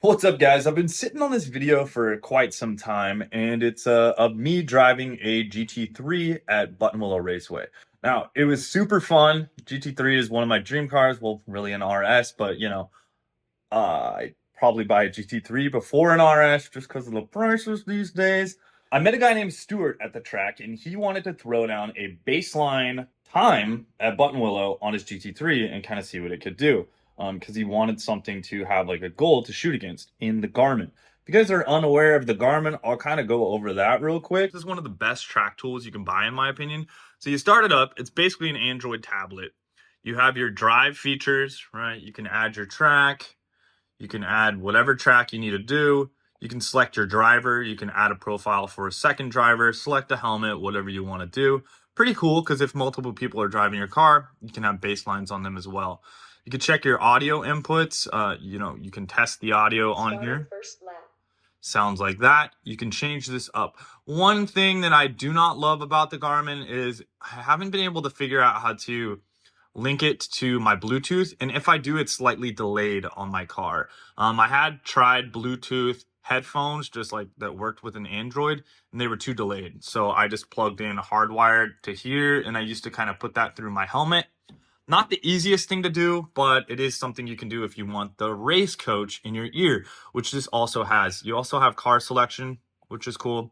What's up, guys? I've been sitting on this video for quite some time, and it's of me driving a GT3 at Buttonwillow Raceway. Now, it was super fun. GT3 is one of my dream cars. Well, really an RS, but I'd probably buy a GT3 before an RS just because of the prices these days. I met a guy named Stuart at the track, and he wanted to throw down a baseline time at Buttonwillow on his GT3 and kind of see what it could do. Because he wanted something to have like a goal to shoot against in the Garmin. If you guys are unaware of the Garmin, I'll kind of go over that real quick. This is one of the best track tools you can buy, in my opinion. So you start it up. It's basically an Android tablet. You have your drive features, right? You can add your track. You can add whatever track you need to do. You can select your driver. You can add a profile for a second driver, select a helmet, whatever you want to do. Pretty cool, because if multiple people are driving your car, you can have baselines on them as well. You can check your audio inputs. You can test the audio on here. First lap. Sounds like that. You can change this up. One thing that I do not love about the Garmin is I haven't been able to figure out how to link it to my Bluetooth. And if I do, it's slightly delayed on my car. I had tried Bluetooth headphones just like that worked with an Android, and they were too delayed. So I just plugged in hardwired to here, and I used to kind of put that through my helmet. Not the easiest thing to do, but it is something you can do if you want the race coach in your ear, which this also has. You also have car selection, which is cool.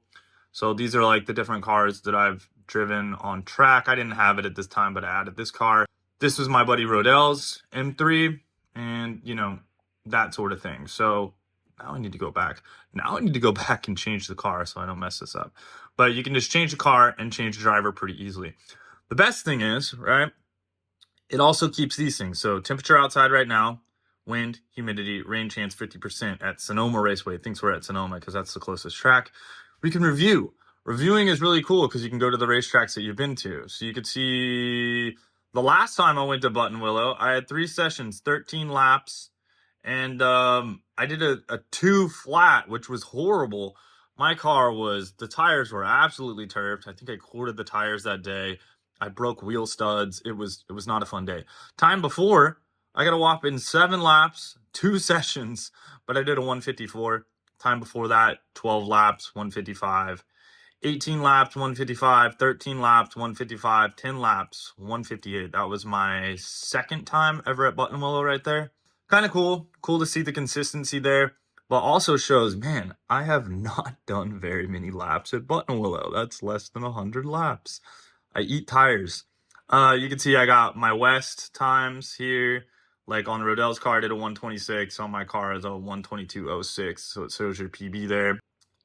So these are like the different cars that I've driven on track. I didn't have it at this time, but I added this car. This was my buddy Rodell's M3, and that sort of thing. So now I need to go back. Now I need to go back and change the car so I don't mess this up. But you can just change the car and change the driver pretty easily. The best thing is, right, it also keeps these things. So temperature outside right now, wind, humidity, rain chance 50% at Sonoma Raceway. Thinks we're at Sonoma because that's the closest track. We can review. Reviewing is really cool because you can go to the racetracks that you've been to. So you could see the last time I went to Buttonwillow, I had 3 sessions, 13 laps. And I did a 2 flat, which was horrible. My car the tires were absolutely turfed. I think I quartered the tires that day. I broke wheel studs. It was not a fun day. Time before, I got a whopping 7 laps, 2 sessions, but I did a 154. Time before that, 12 laps, 155. 18 laps, 155. 13 laps, 155. 10 laps, 158. That was my second time ever at Buttonwillow right there. Kind of cool. Cool to see the consistency there. But also shows, man, I have not done very many laps at Buttonwillow. That's less than 100 laps. I eat tires. You can see I got my West times here. Like on Rodell's car, I did a 126. On my car is a 122.06. So it shows your PB there.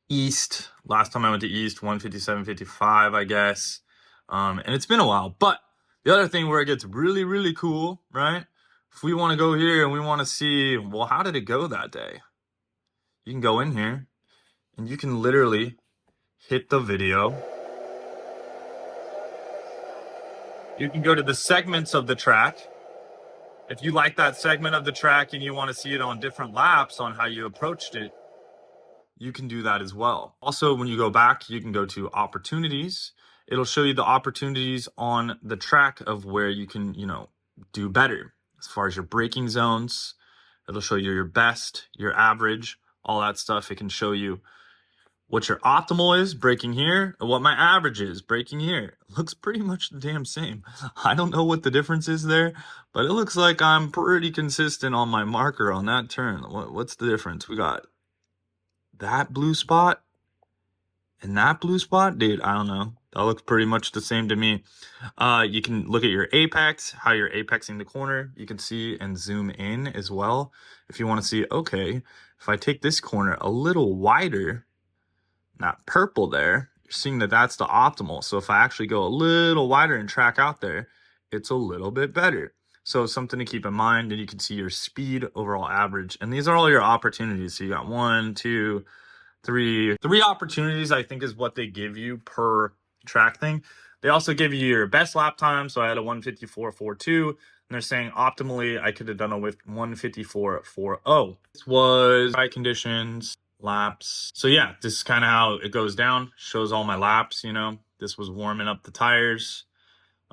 East. Last time I went to East, 157.55, I guess. And it's been a while. But the other thing where it gets really, really cool, right? If we want to go here and we want to see, well, how did it go that day? You can go in here and you can literally hit the video. You can go to the segments of the track. If you like that segment of the track and you want to see it on different laps on how you approached it, you can do that as well. Also, when you go back, you can go to opportunities. It'll show you the opportunities on the track of where you can, do better. As far as your braking zones, it'll show you your best, your average, all that stuff. It can show you what your optimal is, braking here, and what my average is, braking here. It looks pretty much the damn same. I don't know what the difference is there, but it looks like I'm pretty consistent on my marker on that turn. What's the difference? We got that blue spot and that blue spot. Dude, I don't know. That looks pretty much the same to me. You can look at your apex, how you're apexing the corner. You can see and zoom in as well. If you want to see, okay, if I take this corner a little wider, that purple there, you're seeing that that's the optimal. So if I actually go a little wider and track out there, it's a little bit better. So something to keep in mind, and you can see your speed, overall average. And these are all your opportunities. So you got 1, 2, 3. 3 opportunities, I think, is what they give you per track thing. They also give you your best lap time. So I had a 154.42. And they're saying optimally, I could have done it with 154.40. This was dry conditions. laps. So yeah, this is kind of how it goes down. Shows all my laps, you know. This was warming up the tires.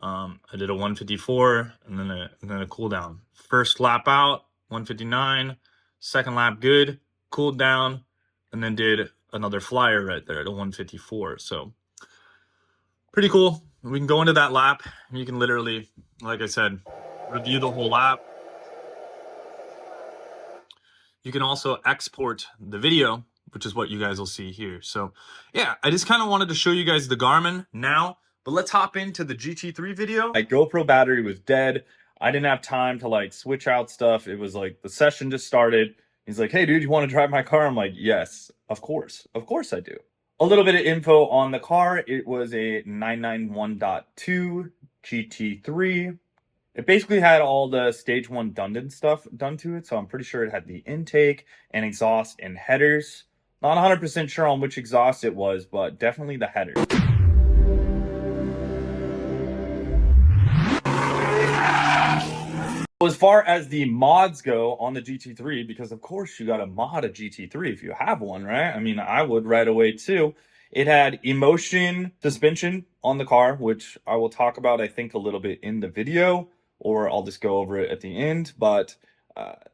I did a 154 and then a cool down. First lap out, 159. Second lap good, cooled down, and then did another flyer right there at a 154. So pretty cool. We can go into that lap. You can literally, like I said, review the whole lap. You can also export the video, which is what you guys will see here. So yeah, I just kind of wanted to show you guys the Garmin now, but let's hop into the GT3 video. My GoPro battery was dead. I didn't have time to like switch out stuff. It was like the session just started. He's like, hey dude, you want to drive my car? I'm like, yes, of course I do. A little bit of info on the car. It was a 991.2 GT3. It basically had all the stage 1 redundant stuff done to it, so I'm pretty sure it had the intake and exhaust and headers. Not 100% sure on which exhaust it was, but definitely the headers. As far as the mods go on the GT3, because of course you got to mod a GT3 if you have one, right? I mean, I would right away too. It had emotion suspension on the car, which I will talk about, I think, a little bit in the video, or I'll just go over it at the end. But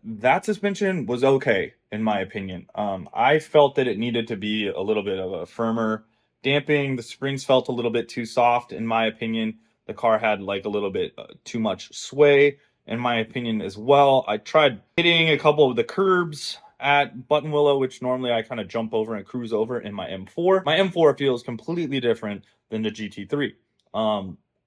that suspension was okay, in my opinion. I felt that it needed to be a little bit of a firmer damping. The springs felt a little bit too soft, in my opinion. The car had like a little bit too much sway, in my opinion, as well. I tried hitting a couple of the curbs at Buttonwillow, which normally I kind of jump over and cruise over in my M4. My M4 feels completely different than the GT3.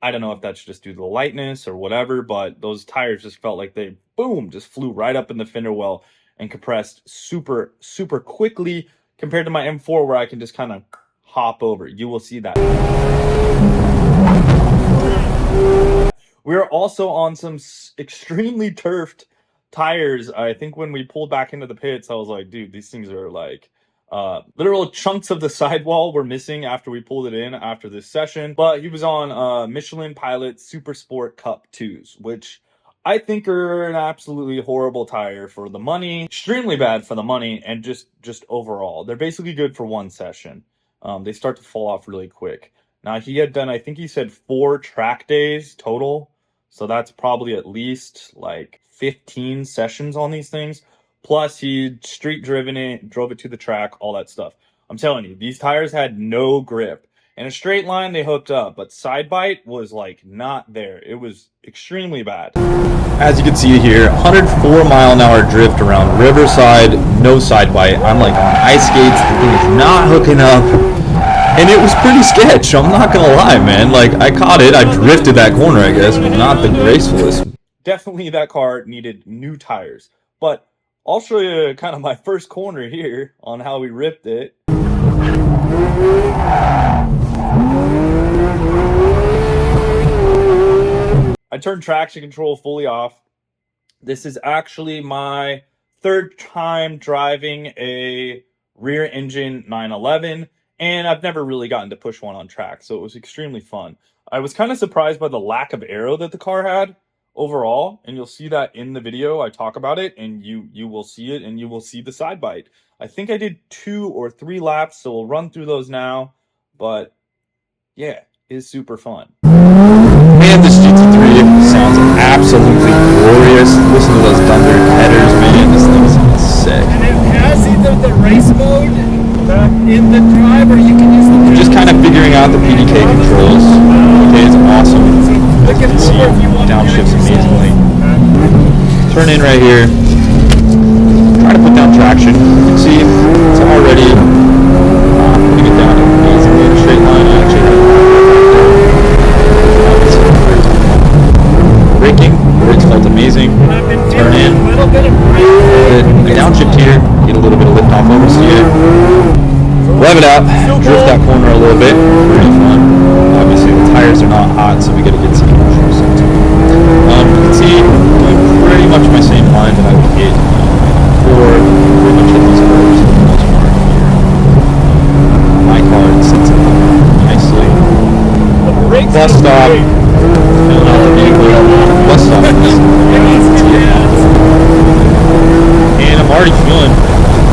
I don't know if that's just due to the lightness or whatever, but those tires just felt like they, boom, just flew right up in the fender well and compressed super, super quickly compared to my M4 where I can just kind of hop over. You will see that. We're also on some extremely turfed tires. I think when we pulled back into the pits, I was like, dude, these things are like literal chunks of the sidewall were missing after we pulled it in after this session. But he was on Michelin Pilot Super Sport Cup 2s, which I think are an absolutely horrible tire for the money. Extremely bad for the money, and just overall. They're basically good for one session. They start to fall off really quick. Now, he had done, I think he said 4 track days total. So that's probably at least like 15 sessions on these things. Plus he street drove it to the track, all that stuff. I'm telling you, these tires had no grip. In a straight line, they hooked up, but side bite was like not there. It was extremely bad. As you can see here, 104-mile-an-hour drift around Riverside, no side bite. I'm like on ice skates, the thing is not hooking up. And it was pretty sketch, I'm not gonna lie, man. Like, I caught it, I drifted that corner, I guess, but not the gracefulest. Definitely that car needed new tires. But I'll show you kind of my first corner here on how we ripped it. I turned traction control fully off. This is actually my 3rd time driving a rear engine 911. And I've never really gotten to push one on track, so it was extremely fun. I was kind of surprised by the lack of aero that the car had overall, and you'll see that in the video. I talk about it, and you will see it, and you will see the side bite. I think I did 2 or 3 laps, so we'll run through those now. But yeah, it's super fun. Man, this GT3 sounds absolutely glorious. Listen to those thunder headers, man. This thing sounds sick. And it has either the race mode in the drive, or you can use the... Just kind of figuring out the PDK controls. Okay, it's awesome. Look at See, downshifts amazingly. Turn in right here. Try to put down traction. You can see it's already putting it down amazingly in a straight line. I actually have braking. Brakes felt amazing. Turn in. A downshift here. Get a little bit of lift off over, see it. Rev it out, drift that corner a little bit, pretty fun. Obviously the tires are not hot, so we gotta get some juice into it. You can see pretty much my same line that I would hit for pretty much hit these curves for the most part here. My car sits it nicely. Bus stop, filling out the vehicle, bus stop, and I'm already feeling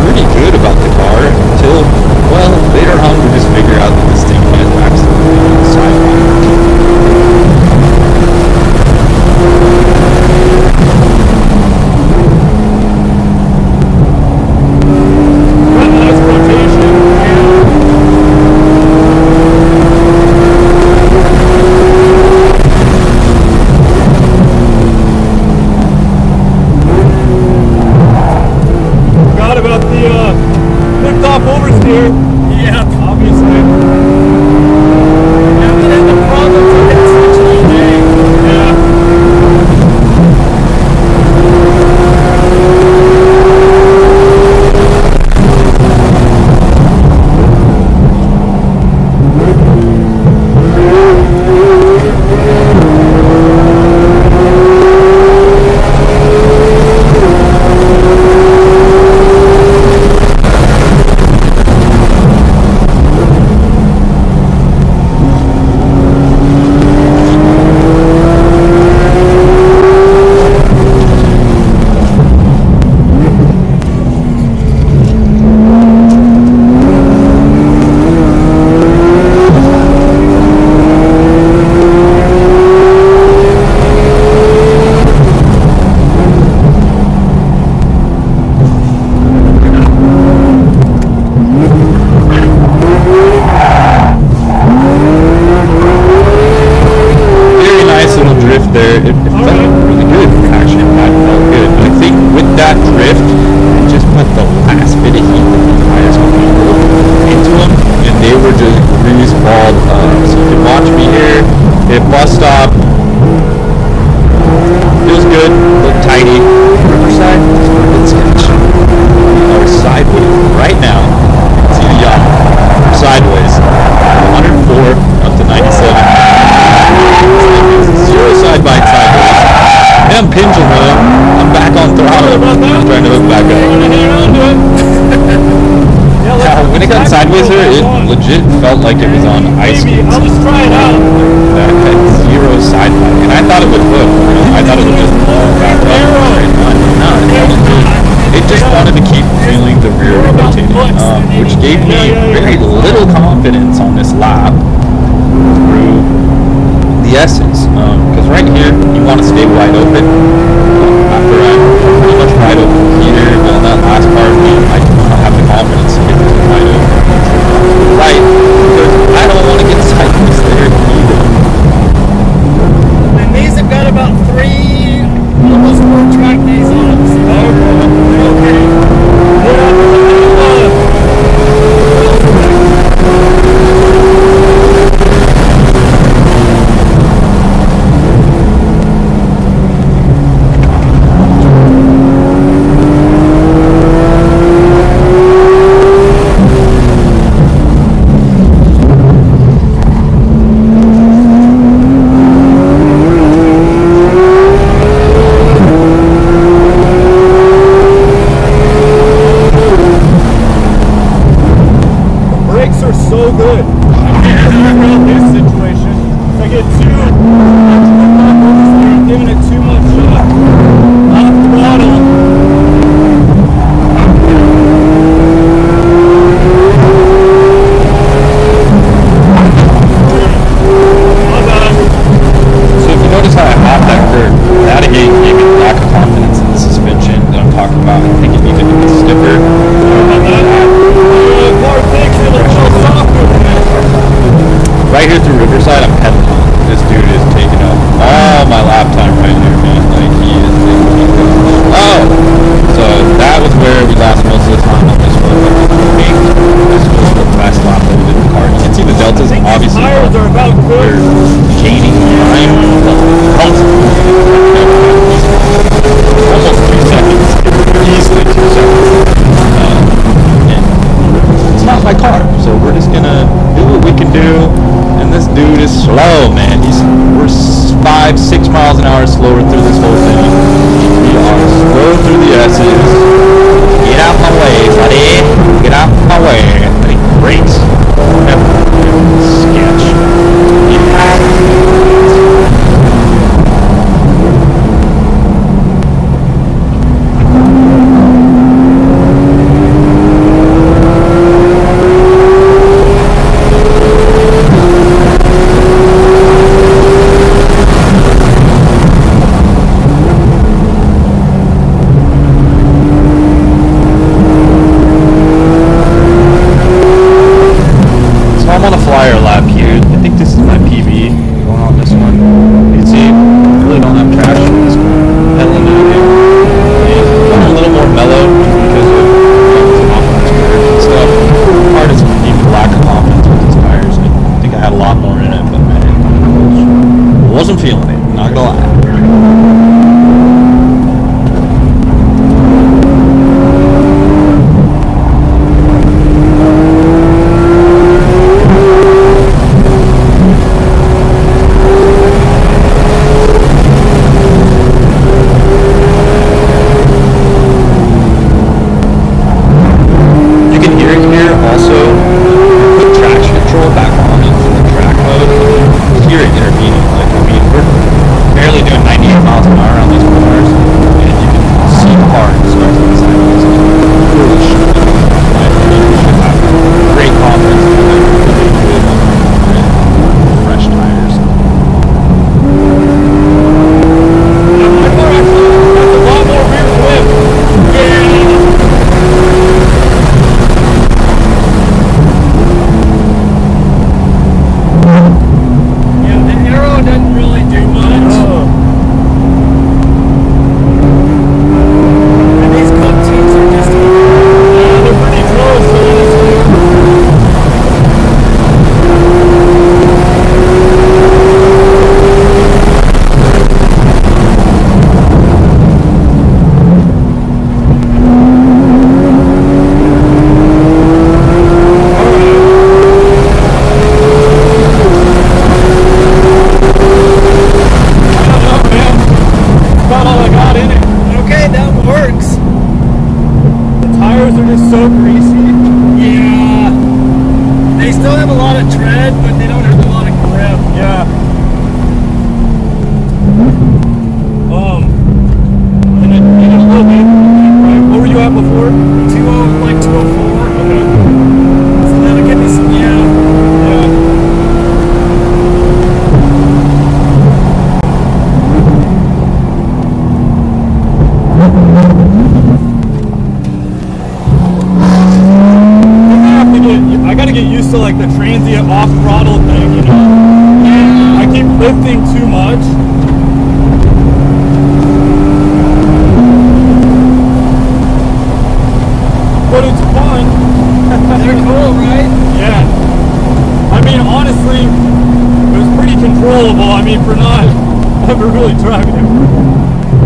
pretty good about the car. until, well, later on we just figure out that this thing is absolutely sci-fi. Legit felt like it was on ice skates. I'll just try it out. That had zero side bite, and I thought it would hook. I thought it would just back up straight on. No, it just wanted to keep feeling the rear rotating, which gave me very little confidence on this lap through the S's. Because right here, you want to stay wide open. After I'm pretty much wide open here, on that last part, I do not have the confidence to get to wide open. Right, because I don't want to get sideways there either. And these have got about 3, almost 4 track days on them. So okay. used to like the transient off throttle thing, you know. Yeah. I keep lifting too much. But it's fun. They're cool, right? Yeah. I mean, honestly, it was pretty controllable. I mean, for not ever really driving it.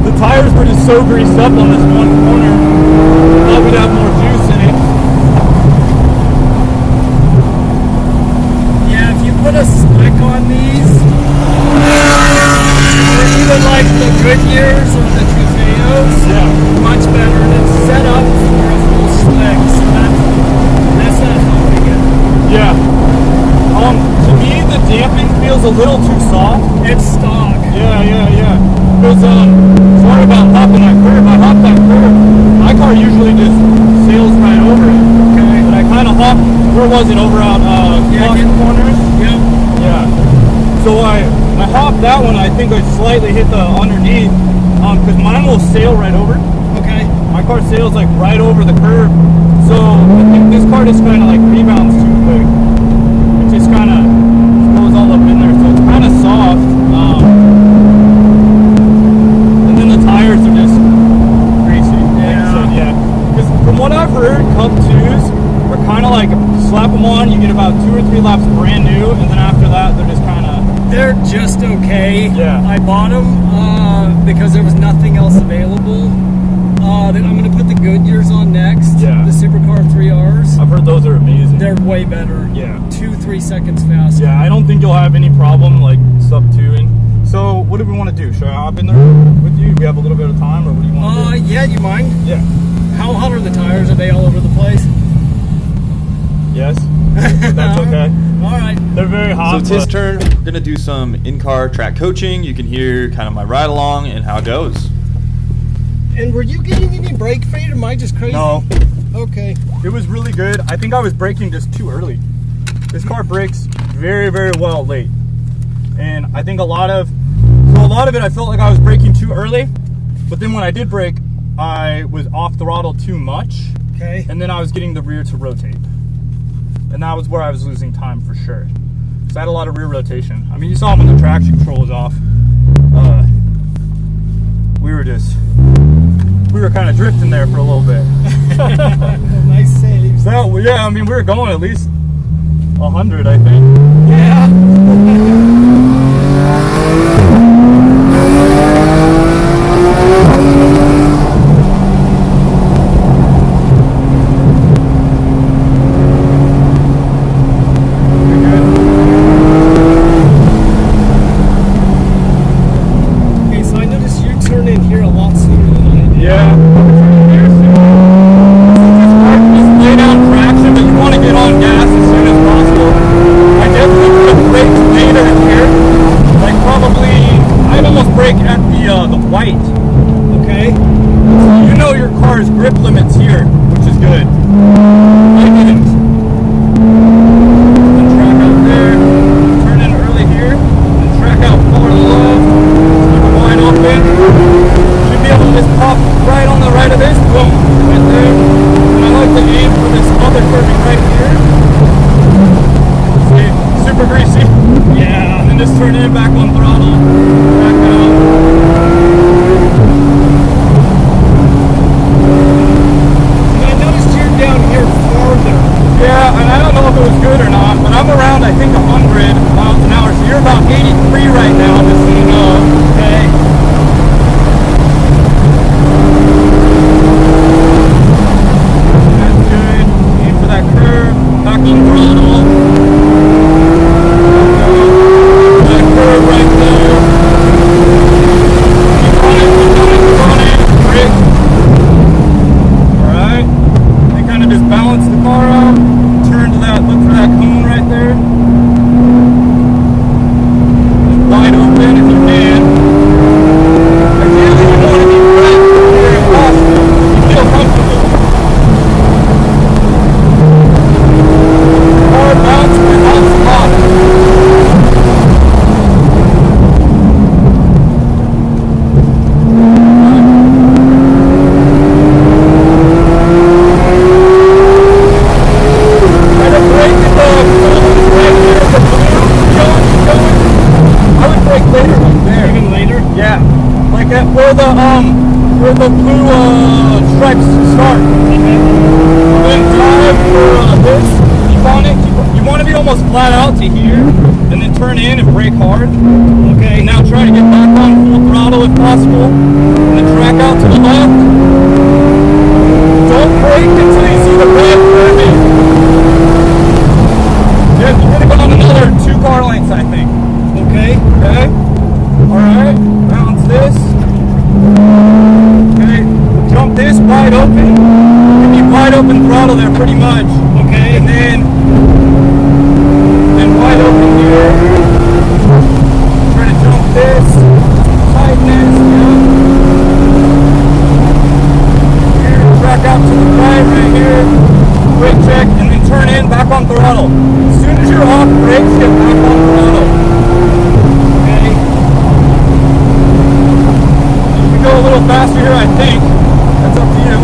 The tires were just so greased up on this one corner. I thought we'd have more juice in it. Yeah, if you put a slick on these, or even like the Goodyears or the Trudeos, Yeah. much better. And it's set up for a full slick, so that's not helping it. Yeah. To me, the damping feels a little too soft. It's stock. Yeah. Because, sorry about hopping that curb. I hopped that curb. My car usually just sails right over it. Okay. But I kind of hopped, where was it? Over out, Boston Corners? Yep. Yeah. So I hopped that one. I think I slightly hit the underneath, because mine will sail right over. Okay. My car sails like right over the curb. So I think this car just kind of like rebounds too quick. It just kind of goes all up in there. So it's kind of soft. And then the tires are just greasy. Yeah. Because from what I've heard, Cup 2s are kind of like, slap them on, you get about 2 or 3 laps brand new, and then after that, they're just kind of... They're just okay. Yeah. I bought them because there was nothing else available. Then I'm going to put the Goodyears on next. Yeah. The Supercar 3Rs. I've heard those are amazing. They're way better. Yeah. 2-3 seconds faster. Yeah, I don't think you'll have any problem like sub-2ing. So what do we want to do? Should I hop in there with you? Do we have a little bit of time, or what do you want to do? Yeah, you mind? Yeah. How hot are the tires? Are they all over the place? Yes. That's okay. All right. They're very hot. So it's his turn. We're gonna do some in-car track coaching. You can hear kind of my ride along and how it goes. And were you getting any brake fade? Am I just crazy? No. Okay. It was really good. I think I was braking just too early. This car brakes very, very well late. And I think a lot of it I felt like I was braking too early. But then when I did brake, I was off throttle too much. Okay. And then I was getting the rear to rotate. And that was where I was losing time for sure. So I had a lot of rear rotation. I mean, you saw when the traction control was off. We were kind of drifting there for a little bit. Nice saves. So, yeah, I mean, we were going at least 100, I think. Yeah. Okay, so I noticed you turn in here a lot sooner than I did. Yeah. Just lay down traction, but you want to get on gas as soon as possible. I definitely would have braked later here. Like probably, I'd almost brake at the white. Okay. So you know your car's grip limit's here, which is good. I didn't. Then track out there, turn in early here, and track out far to the left, keep it wide open. Should be able to just pop right on the right of this, boom, right there. And I like to aim for this other curving right here. See, super greasy. Yeah, and then just turn in back on throttle, back out. And I noticed you're down here farther. Yeah, and I don't know if it was good or not, but I'm around, I think, 100 miles an hour. So you're about 83 right now, just so you know. Okay. That's good. Aim for that curve. Back on throttle. That curve right there. Keep on it. Brake. Alright. They kind of just balance the car out. Turn to that, look for that cone right there. Just wide open if you can. almost flat out to here, and then turn in and brake hard. Okay. And now try to get back on full throttle if possible, and then track out to the left. Don't brake until you see the red turning. Yeah, you're gonna go on another 2 car lengths, I think. Okay. Okay. All right. Balance this. Okay. Jump this wide open. Give me wide open throttle there, pretty much. Okay. And then wide open here. Try to jump this. Tightness. Yeah. Here, back out to the right here. Brake check, and then turn in, back on throttle. As soon as you're off brakes, get back on throttle. Okay. You can go a little faster here, I think. That's up to you.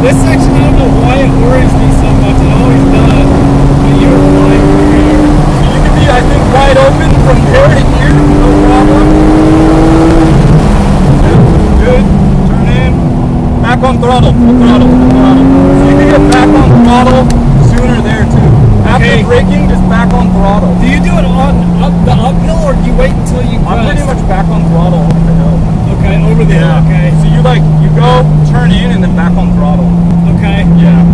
This section, I don't know why it worries me so much. It always does. But you were flying through here. So you can be, I think, wide open from there to here, no problem. Yeah, good. Turn in. Back on throttle, full throttle, full throttle. So you can get back on throttle sooner there too. After Okay. braking, just back on throttle. Do you do it on the uphill, or do you wait until you I'm crest? pretty much back on throttle over the hill. Okay, over the hill. Okay. So you go, turn in, and then back on throttle. Okay. Yeah.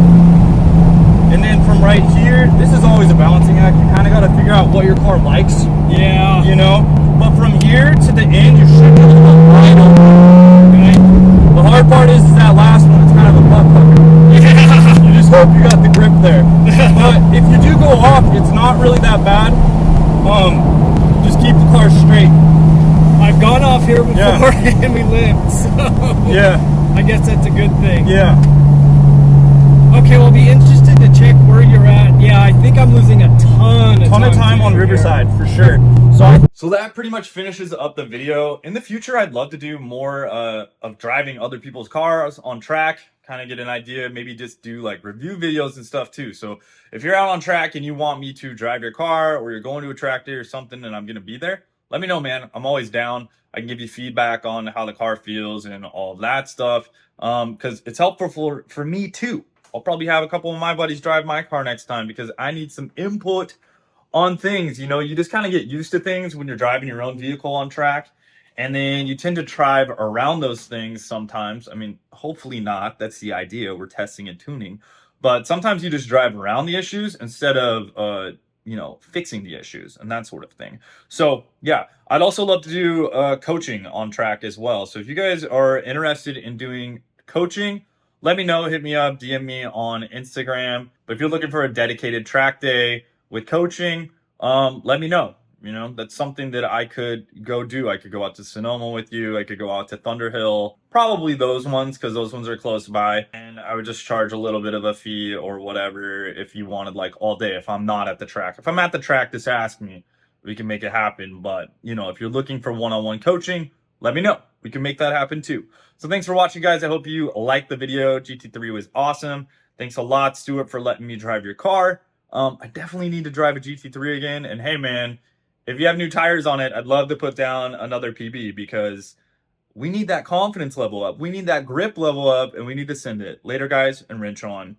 And then from right here, this is always a balancing act. You kind of got to figure out what your car likes, Yeah. you know? But from here to the end, you should be a little wide open. Okay? The hard part is that last one. It's kind of a butt fucker. Yeah. You just hope you got the grip there. But if you do go off, it's not really that bad. Just keep the car straight. I've gone off here before Yeah. and we lived, so Yeah. I guess that's a good thing. Yeah. Okay, well, be interested to check where you're at. Yeah, I think I'm losing a ton of Time on here. Riverside for sure. So that pretty much finishes up the video. In the future, I'd love to do more of driving other people's cars on track, kind of get an idea, maybe just do like review videos and stuff too. So if you're out on track and you want me to drive your car, or you're going to a track day or something and I'm going to be there, let me know, man. I'm always down. I can give you feedback on how the car feels and all of that stuff, because it's helpful for me too. I'll probably have a couple of my buddies drive my car next time because I need some input on things. You know, you just kind of get used to things when you're driving your own vehicle on track, and then you tend to drive around those things sometimes. I mean, hopefully not. That's the idea. We're testing and tuning. But sometimes you just drive around the issues instead of, fixing the issues and that sort of thing. So, yeah, I'd also love to do coaching on track as well. So if you guys are interested in doing coaching, let me know. Hit me up, DM me on Instagram. But if you're looking for a dedicated track day with coaching, let me know. You know, that's something that I could go do. I could go out to Sonoma with you. I could go out to Thunderhill. Probably those ones, because those ones are close by. And I would just charge a little bit of a fee or whatever if you wanted like all day. If I'm not at the track. If I'm at the track, just ask me. We can make it happen. But, you know, if you're looking for one-on-one coaching, let me know. We can make that happen too. So thanks for watching, guys. I hope you liked the video. GT3 was awesome. Thanks a lot, Stuart, for letting me drive your car. I definitely need to drive a GT3 again. And hey, man, if you have new tires on it, I'd love to put down another PB, because we need that confidence level up. We need that grip level up, and we need to send it. Later, guys, and wrench on.